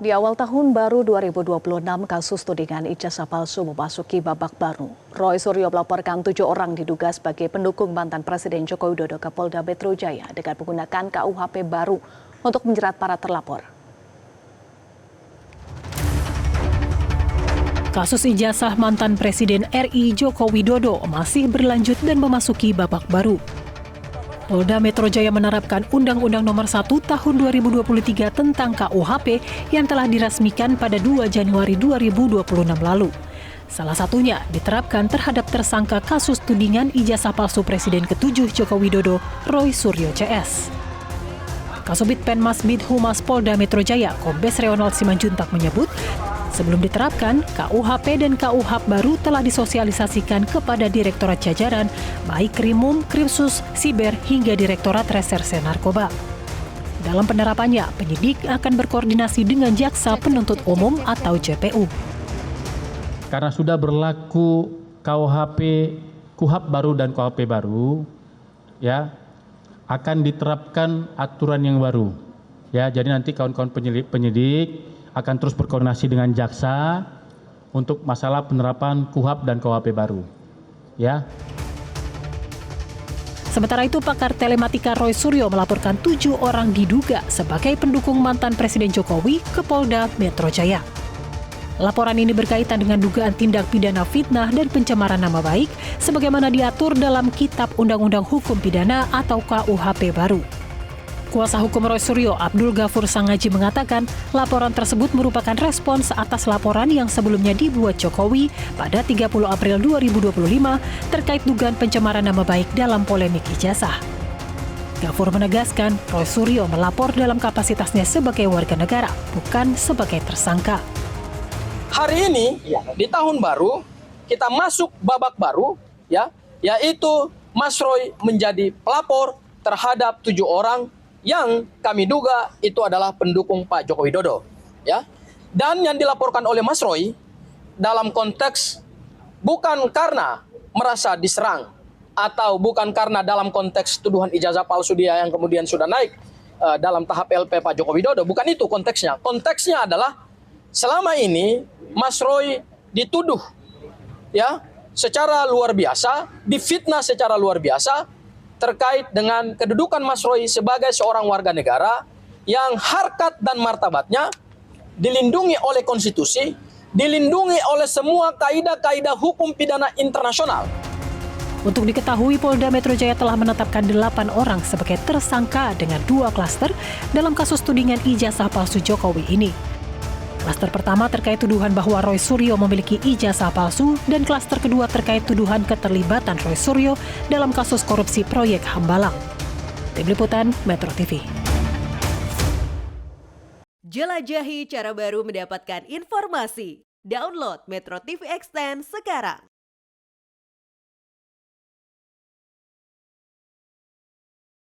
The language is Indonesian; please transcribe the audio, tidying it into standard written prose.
Di awal tahun baru 2026, kasus tudingan ijazah palsu memasuki babak baru. Roy Suryo melaporkan 7 orang diduga sebagai pendukung mantan Presiden Joko Widodo ke Polda Metro Jaya dengan menggunakan KUHP baru untuk menjerat para terlapor. Kasus ijazah mantan Presiden RI Joko Widodo masih berlanjut dan memasuki babak baru. Polda Metro Jaya menerapkan Undang-Undang Nomor 1 Tahun 2023 tentang KUHP yang telah diresmikan pada 2 Januari 2026 lalu. Salah satunya diterapkan terhadap tersangka kasus tudingan ijazah palsu Presiden ke-7 Joko Widodo, Roy Suryo CS. Kasubit Penmas Humas Polda Metro Jaya, Kombes Reonald Simanjuntak menyebut, sebelum diterapkan, KUHP dan KUHP baru telah disosialisasikan kepada Direktorat Jajaran, baik Krimum, Krimsus, Siber, hingga Direktorat Reserse Narkoba. Dalam penerapannya, penyidik akan berkoordinasi dengan Jaksa Penuntut Umum atau JPU. Karena sudah berlaku KUHP baru dan KUHP baru, ya, akan diterapkan aturan yang baru. Ya, jadi nanti kawan-kawan penyidik akan terus berkoordinasi dengan jaksa untuk masalah penerapan KUHP dan KUHP baru. Ya. Sementara itu, pakar telematika Roy Suryo melaporkan 7 orang diduga sebagai pendukung mantan Presiden Jokowi ke Polda Metro Jaya. Laporan ini berkaitan dengan dugaan tindak pidana fitnah dan pencemaran nama baik sebagaimana diatur dalam Kitab Undang-Undang Hukum Pidana atau KUHP baru. Kuasa hukum Roy Suryo, Abdul Ghafur Sangaji mengatakan laporan tersebut merupakan respons atas laporan yang sebelumnya dibuat Jokowi pada 30 April 2025 terkait dugaan pencemaran nama baik dalam polemik ijazah. Ghafur menegaskan Roy Suryo melapor dalam kapasitasnya sebagai warga negara, bukan sebagai tersangka. Hari ini di tahun baru kita masuk babak baru, ya, yaitu Mas Roy menjadi pelapor terhadap 7 orang yang kami duga itu adalah pendukung Pak Joko Widodo, ya. Dan yang dilaporkan oleh Mas Roy dalam konteks bukan karena merasa diserang atau bukan karena dalam konteks tuduhan ijazah palsu dia yang kemudian sudah naik dalam tahap LP Pak Joko Widodo, bukan itu konteksnya. Konteksnya adalah selama ini Mas Roy dituduh, ya, secara luar biasa, difitnah secara luar biasa terkait dengan kedudukan Mas Roy sebagai seorang warga negara yang harkat dan martabatnya dilindungi oleh konstitusi, dilindungi oleh semua kaidah-kaidah hukum pidana internasional. Untuk diketahui, Polda Metro Jaya telah menetapkan 8 orang sebagai tersangka dengan 2 klaster dalam kasus tudingan ijazah palsu Jokowi ini. Klaster pertama terkait tuduhan bahwa Roy Suryo memiliki ijazah palsu dan klaster kedua terkait tuduhan keterlibatan Roy Suryo dalam kasus korupsi proyek Hambalang. Tim Liputan Metro TV. Jelajahi cara baru mendapatkan informasi. Download Metro TV Extend sekarang.